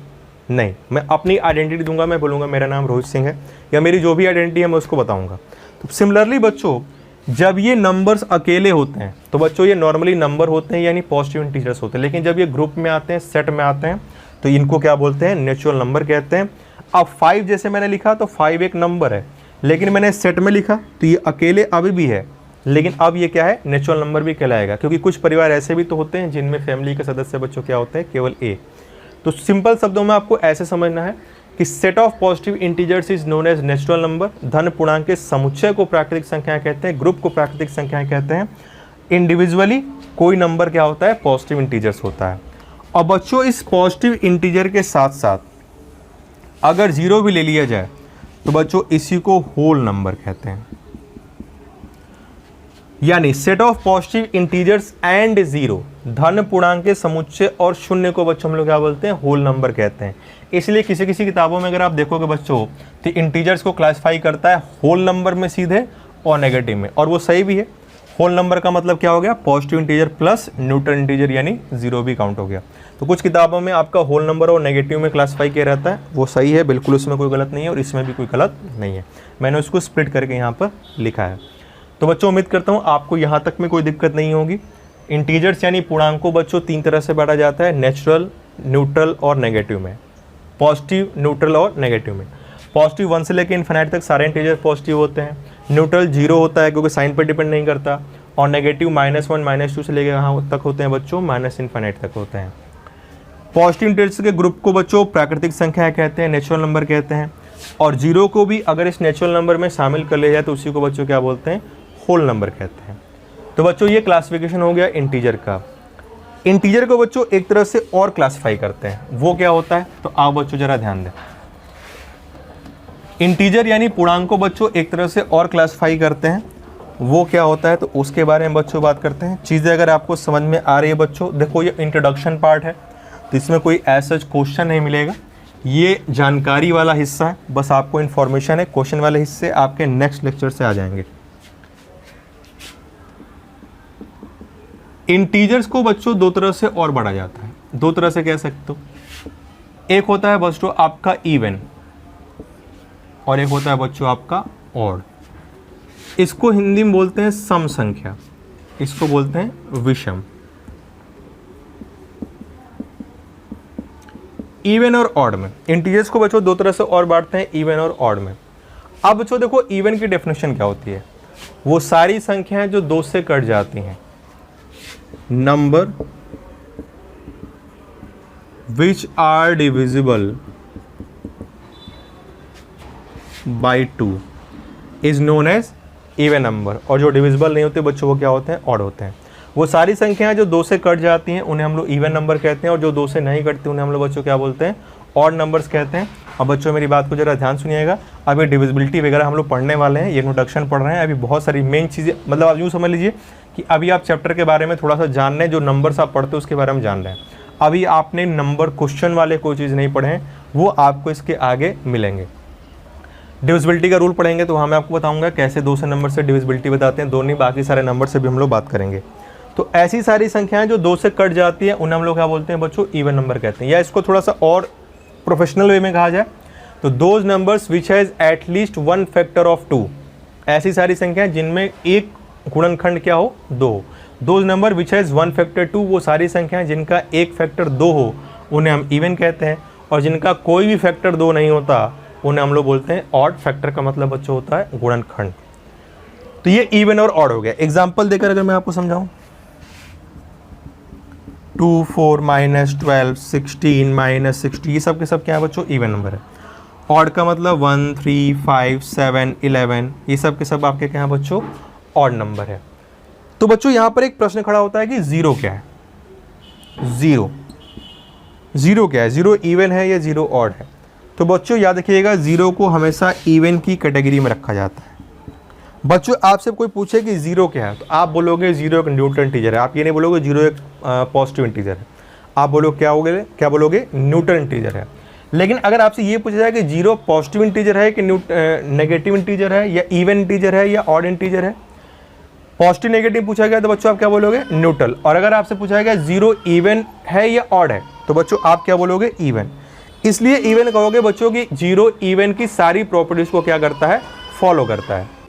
नहीं, मैं अपनी आइडेंटिटी दूंगा, मैं बोलूँगा मेरा नाम रोहित सिंह है, या मेरी जो भी आइडेंटिटी है मैं उसको बताऊँगा। तो सिमिलरली बच्चों, जब ये नंबर्स अकेले होते हैं तो बच्चों ये नॉर्मली नंबर होते हैं, यानी पॉजिटिव इंटीजर्स होते हैं। लेकिन जब ये ग्रुप में आते हैं, सेट में आते हैं, तो इनको क्या बोलते हैं, नेचुरल नंबर कहते हैं। अब 5 जैसे मैंने लिखा तो 5 एक नंबर है, लेकिन मैंने सेट में लिखा तो ये अकेले अभी भी है, लेकिन अब ये क्या है, नेचुरल नंबर भी कहलाएगा। क्योंकि कुछ परिवार ऐसे भी तो होते हैं जिनमें फैमिली के सदस्य बच्चों क्या होते हैं, केवल एक। तो सिंपल शब्दों में आपको ऐसे समझना है कि set of positive integers is known as natural number. धन पूर्णांक के समुच्चय को प्राकृतिक संख्याएं कहते हैं, ग्रुप को प्राकृतिक संख्याएं कहते हैं। इंडिविजुअली कोई नंबर क्या होता है, पॉजिटिव इंटीजर्स होता है। और बच्चों इस पॉजिटिव इंटीजर के साथ साथ अगर 0 भी ले लिया जाए तो बच्चों इसी को होल नंबर कहते हैं। यानी set of positive integers and 0, धन पूर्णांक के समुच्चय और शून्य को बच्चों हम लोग क्या बोलते हैं, होल नंबर कहते हैं। इसलिए किसी किसी किताबों में अगर आप देखोगे बच्चों, तो इंटीजर्स को क्लासिफाई करता है होल नंबर में सीधे और नेगेटिव में, और वो सही भी है। होल नंबर का मतलब क्या हो गया, positive integer plus neutral integer, यानी 0 भी काउंट हो गया। तो कुछ किताबों में आपका होल नंबर और नेगेटिव में क्लासिफाई किया रहता है, वो सही है, बिल्कुल उसमें कोई गलत नहीं है, और इसमें भी कोई गलत नहीं है। मैंने उसको स्प्लिट करके यहाँ पर लिखा है। तो बच्चों उम्मीद करता हूँ आपको यहाँ तक में कोई दिक्कत नहीं होगी। इंटीजर्स यानी पूर्णांक को बच्चों 3 तरह से बांटा जाता है, नेचुरल, न्यूट्रल और नेगेटिव में। पॉजिटिव, न्यूट्रल और नेगेटिव में। पॉजिटिव 1 से लेकर इन्फिनाइट तक सारे इंटीजर पॉजिटिव होते हैं। न्यूट्रल 0 होता है क्योंकि साइन पर डिपेंड नहीं करता, और नेगेटिव -1 -2 से लेकर यहाँ तक होते हैं बच्चों, -इन्फिनाइट तक होते हैं। पॉजिटिव इंटीजर्स के ग्रुप को बच्चों प्राकृतिक संख्याएं कहते हैं, नेचुरल नंबर कहते हैं। और 0 को भी अगर इस नेचुरल नंबर में शामिल कर लिया जाए तो उसी को बच्चों क्या बोलते हैं, होल नंबर कहते हैं। तो बच्चों ये क्लासिफिकेशन हो गया इंटीजर का। इंटीजर को बच्चों एक तरह से और क्लासिफाई करते हैं, वो क्या होता है, तो आप बच्चों जरा ध्यान दें। इंटीजर यानी पूर्णांक को बच्चों एक तरह से और क्लासिफाई करते हैं, वो क्या होता है, तो उसके बारे में बच्चों बात करते हैं। चीज़ें अगर आपको समझ में आ रही है बच्चों, देखो ये इंट्रोडक्शन पार्ट है, तो इसमें कोई ऐसा क्वेश्चन नहीं मिलेगा, ये जानकारी वाला हिस्सा है, बस आपको इन्फॉर्मेशन है। क्वेश्चन वाले हिस्से आपके नेक्स्ट लेक्चर से आ जाएंगे। इंटीजर्स को बच्चों 2 तरह से और बढ़ा जाता है, 2 तरह से कह सकते हो। एक होता है बच्चों आपका इवन, और एक होता है बच्चों आपका ऑड। इसको हिंदी में बोलते हैं सम संख्या, इसको बोलते हैं विषम। इवन और ऑड में इंटीजर्स को बच्चों 2 तरह से और बांटते हैं, इवन और ऑड में। अब बच्चों देखो इवन की डेफिनेशन क्या होती है, वो सारी संख्याएं जो 2 से कट जाती हैं। Number which are divisible by 2 is known as even number, और जो डिविजिबल नहीं होते बच्चों वो क्या होते हैं, ऑड होते हैं। वो सारी संख्याएं जो 2 से कट जाती हैं उन्हें हम लोग इवन नंबर कहते हैं, और जो 2 से नहीं कटती उन्हें हम लोग बच्चों क्या बोलते हैं, ऑड नंबर्स कहते हैं। अब बच्चों मेरी बात को जरा ध्यान सुनिएगा, अभी डिविजिबिलिटी वगैरह हम लोग पढ़ने वाले हैं, ये इंट्रोडक्शन पढ़ रहे हैं, अभी बहुत सारी मेन चीज़ें, मतलब आप यूँ समझ लीजिए कि अभी आप चैप्टर के बारे में थोड़ा सा जान रहे हैं, जो नंबर्स आप पढ़ते हो उसके बारे में जान रहे हैं। अभी आपने नंबर क्वेश्चन वाले कोई चीज़ नहीं पढ़े हैं, वो आपको इसके आगे मिलेंगे। डिविजिबिलिटी का रूल पढ़ेंगे तो वहाँ मैं आपको बताऊंगा कैसे 2 से नंबर से डिविजिबिलिटी बताते हैं, दोनों बाकी सारे नंबर से भी हम लोग बात करेंगे। तो ऐसी सारी संख्याएं जो 2 से कट जाती हैं उन्हें हम लोग क्या बोलते हैं बच्चों, इवन नंबर कहते हैं। या इसको थोड़ा सा और प्रोफेशनल वे में कहा जाए तो those numbers which has at least 1 factor of 2, ऐसी सारी संख्याएं जिनमें एक गुणनखंड क्या हो, 2। Those number which has 1 factor 2, वो सारी संख्याएं जिनका एक फैक्टर 2 हो उन्हें हम इवन कहते हैं, और जिनका कोई भी फैक्टर 2 नहीं होता उन्हें हम लोग बोलते हैं ऑड। फैक्टर का मतलब बच्चों होता है गुणनखंड। तो ये इवन और ऑड हो गया। एग्जाम्पल देकर अगर मैं आपको समझाऊं, 2, 4, -12, 16, -60, ये सब के सब क्या है बच्चों, इवन नंबर है। ऑड का मतलब 1, 3, 5, 7, 11, ये सब के सब आपके क्या है बच्चों, ऑड नंबर है। तो बच्चों यहाँ पर एक प्रश्न खड़ा होता है कि जीरो क्या है, जीरो क्या है, जीरो इवन है या जीरो ऑड है। तो बच्चों याद रखिएगा, ज़ीरो को हमेशा इवन की कैटेगरी में रखा जाता है। बच्चों आपसे कोई पूछे कि ज़ीरो क्या है, तो आप बोलोगे ज़ीरो एक न्यूट्रल इंटीजर है। आप ये नहीं बोलोगे ज़ीरो एक पॉजिटिव इंटीजर है, आप बोलोगे क्या बोलोगे न्यूट्रल इंटीजर है। लेकिन अगर आपसे ये पूछा जाए कि जीरो पॉजिटिव इंटीजर है कि नेगेटिव इंटीजर है, या इवन इंटीजर है, या ऑड इंटीजर है, पॉजिटिव नेगेटिव पूछा गया तो बच्चों आप क्या बोलोगे, न्यूट्रल। और अगर आपसे पूछा गया जीरो इवन है या ऑड है, तो बच्चों आप क्या बोलोगे, इवन। इसलिए इवन कहोगे बच्चों की जीरो इवन की सारी प्रॉपर्टीज को क्या करता है, फॉलो करता है।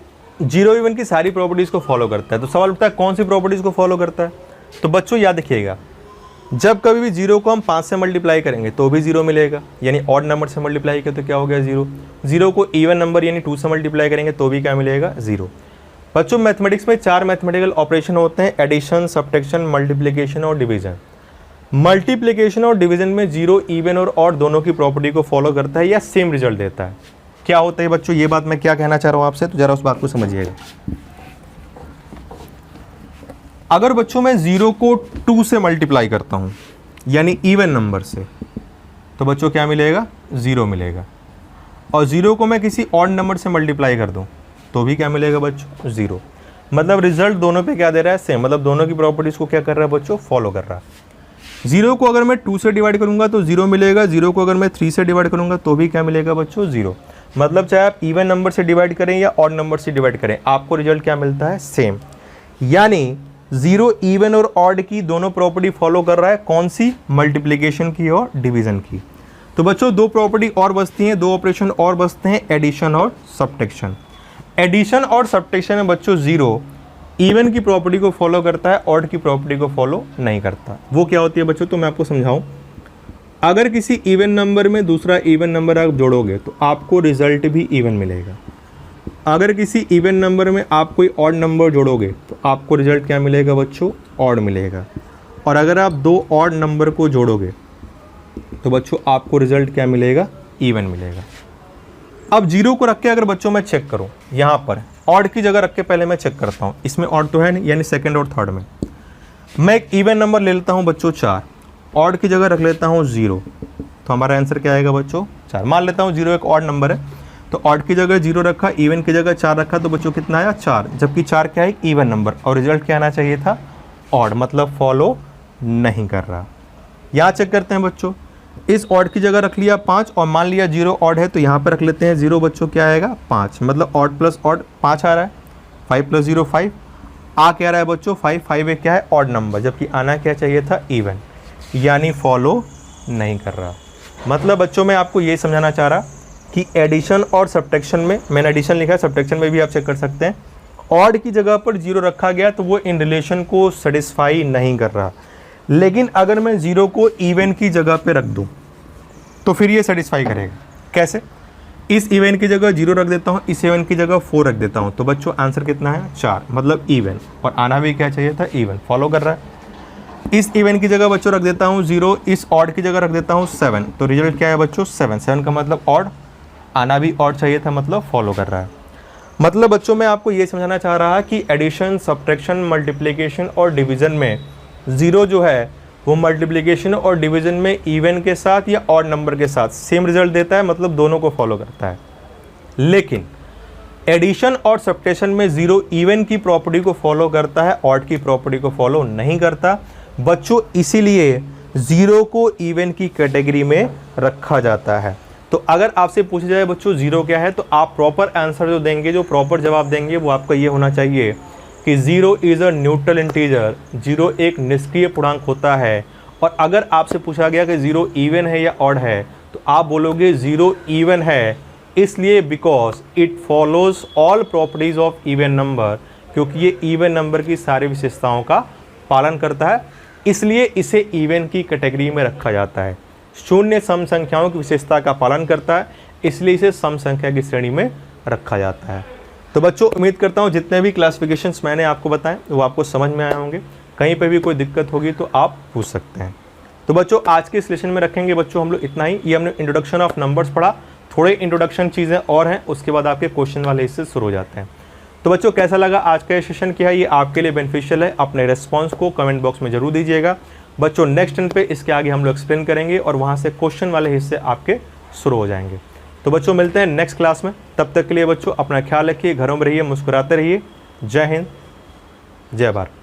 जीरो इवन की सारी प्रॉपर्टीज को फॉलो करता है। तो सवाल उठता है कौन सी प्रॉपर्टीज को फॉलो करता है। तो बच्चों याद रखिएगा, जब कभी भी जीरो को हम 5 से मल्टीप्लाई करेंगे तो भी जीरो मिलेगा, यानी ऑड नंबर से मल्टीप्लाई किया तो क्या हो गया, जीरो। जीरो को इवन नंबर यानी 2 से मल्टीप्लाई करेंगे तो भी क्या मिलेगा, जीरो। बच्चों मैथमेटिक्स में 4 मैथमेटिकल ऑपरेशन होते हैं, एडिशन, सब्ट्रैक्शन, मल्टीप्लिकेशन और डिवीजन। मल्टीप्लिकेशन और डिवीजन में जीरो इवन और ऑड दोनों की प्रॉपर्टी को फॉलो करता है या सेम रिजल्ट देता है। क्या होता है बच्चों, ये बात मैं क्या कहना चाह रहा हूँ आपसे, तो जरा उस बात को समझिएगा। अगर बच्चों मैं जीरो को 2 से मल्टीप्लाई करता हूँ यानी इवन नंबर से, तो बच्चों क्या मिलेगा, जीरो मिलेगा। और जीरो को मैं किसी ऑड नंबर से मल्टीप्लाई कर दूँ तो भी क्या मिलेगा बच्चों, जीरो। मतलब रिजल्ट दोनों पे क्या दे रहा है, सेम। मतलब दोनों की प्रॉपर्टीज को क्या कर रहा है बच्चों, फॉलो कर रहा है। जीरो को अगर मैं 2 से डिवाइड करूंगा तो जीरो मिलेगा, जीरो को अगर मैं 3 से डिवाइड करूंगा तो भी क्या मिलेगा बच्चों, जीरो। मतलब चाहे आप इवन नंबर से डिवाइड करें या ऑड नंबर से डिवाइड करें, आपको रिजल्ट क्या मिलता है, सेम। यानी जीरो इवन और ऑड की दोनों प्रॉपर्टी फॉलो कर रहा है, कौन सी, मल्टीप्लिकेशन की और डिवीजन की। तो बच्चों दो प्रॉपर्टी और बचती हैं, दो ऑपरेशन और बचते हैं, एडिशन और सब्ट्रैक्शन। एडिशन और सब्ट्रैक्शन में बच्चों जीरो इवन की प्रॉपर्टी को फॉलो करता है, ऑड की प्रॉपर्टी को फॉलो नहीं करता। वो क्या होती है बच्चों, तो मैं आपको समझाऊं। अगर किसी इवन नंबर में दूसरा इवन नंबर आप जोड़ोगे तो आपको रिजल्ट भी इवन मिलेगा। अगर किसी इवन नंबर में आप कोई ऑड नंबर जोड़ोगे तो आपको रिजल्ट क्या मिलेगा बच्चों, ऑड मिलेगा। और अगर आप दो ऑड नंबर को जोड़ोगे तो बच्चों आपको रिजल्ट क्या मिलेगा, इवन मिलेगा। अब जीरो को रख के अगर बच्चों मैं चेक करूं, यहाँ पर ऑड की जगह रख के पहले मैं चेक करता हूँ, इसमें ऑड तो है नहीं, यानी सेकंड और थर्ड में मैं एक इवन नंबर ले लेता हूँ बच्चों 4, ऑड की जगह रख लेता हूँ 0, तो हमारा आंसर क्या आएगा बच्चों, 4। मान लेता हूँ 0 एक ऑड नंबर है, तो ऑड की जगह 0 रखा, इवन की जगह 4 रखा, तो बच्चों कितना आया, 4। जबकि 4 क्या है, इवन नंबर, और रिजल्ट क्या आना चाहिए था, ऑड, मतलब फॉलो नहीं कर रहा। यहाँ चेक करते हैं बच्चों, इस ऑड की जगह रख लिया 5 और मान लिया 0 ऑड है, तो यहाँ पर रख लेते हैं 0 बच्चों, क्या आएगा 5, मतलब ऑड प्लस ऑड 5 आ रहा है, 5 + 0 5 आ क्या रहा है बच्चों 5, 5 एक क्या है ऑड नंबर, जबकि आना क्या चाहिए था इवन, यानी फॉलो नहीं कर रहा। मतलब बच्चों मैं आपको ये समझाना चाह रहा कि एडिशन और सब्ट्रैक्शन में, मैंने एडिशन लिखा है, सब्ट्रैक्शन में भी आप चेक कर सकते हैं, ऑड की जगह पर 0 रखा गया तो वो इन रिलेशन को सेटिस्फाई नहीं कर रहा। लेकिन अगर मैं 0 को इवन की जगह पे रख दूं तो फिर ये सेटिस्फाई करेगा। कैसे, इस इवन की जगह 0 रख देता हूं, इस इवन की जगह 4 रख देता हूं, तो बच्चों आंसर कितना है 4, मतलब इवन, और आना भी क्या चाहिए था इवन, फॉलो कर रहा है। इस इवन की जगह बच्चों रख देता हूं 0, इस ऑड की जगह रख देता हूं 7, तो रिजल्ट क्या है बच्चों 7, 7 का मतलब ऑड, आना भी ऑड चाहिए था, मतलब फॉलो कर रहा है। मतलब बच्चों मैं आपको ये समझाना चाह रहा कि एडिशन, सब्ट्रैक्शन, मल्टीप्लिकेशन और डिवीजन में 0 जो है वो मल्टीप्लिकेशन और डिवीजन में इवन के साथ या ऑड नंबर के साथ सेम रिजल्ट देता है, मतलब दोनों को फॉलो करता है। लेकिन एडिशन और सब्ट्रैक्शन में 0 इवन की प्रॉपर्टी को फॉलो करता है, ऑड की प्रॉपर्टी को फॉलो नहीं करता बच्चों, इसीलिए 0 को इवन की कैटेगरी में रखा जाता है। तो अगर आपसे पूछा जाए बच्चों 0 क्या है, तो आप प्रॉपर आंसर जो देंगे, जो प्रॉपर जवाब देंगे, वो आपका ये होना चाहिए कि 0 इज़ अ न्यूट्रल इंटीजर, 0 एक निष्क्रिय पूर्णांक होता है। और अगर आपसे पूछा गया कि 0 इवन है या ऑड है, तो आप बोलोगे 0 इवन है, इसलिए because it follows all properties of even number, क्योंकि ये इवन नंबर की सारी विशेषताओं का पालन करता है, इसलिए इसे इवन की कैटेगरी में रखा जाता है। शून्य सम संख्याओं की विशेषता का पालन करता है, इसलिए इसे सम संख्या की श्रेणी में रखा जाता है। तो बच्चों उम्मीद करता हूँ जितने भी क्लासिफिकेशंस मैंने आपको बताएं वो आपको समझ में आए होंगे। कहीं पे भी कोई दिक्कत होगी तो आप पूछ सकते हैं। तो बच्चों आज के इस सेशन में रखेंगे बच्चों हम लोग इतना ही। ये हमने इंट्रोडक्शन ऑफ नंबर्स पढ़ा, थोड़े इंट्रोडक्शन चीज़ें और हैं, उसके बाद आपके क्वेश्चन वाले हिस्से शुरू हो जाते हैं। तो बच्चों कैसा लगा आज का ये सेशन, क्या है ये आपके लिए बेनिफिशियल है, अपने रिस्पॉन्स को कमेंट बॉक्स में जरूर दीजिएगा। बच्चों नेक्स्ट टर्न पे इसके आगे हम लोग एक्सप्लेन करेंगे और वहाँ से क्वेश्चन वाले हिस्से आपके शुरू हो जाएंगे। तो बच्चों मिलते हैं नेक्स्ट क्लास में, तब तक के लिए बच्चों अपना ख्याल रखिए, घरों में रहिए, मुस्कुराते रहिए। जय हिंद, जय भारत।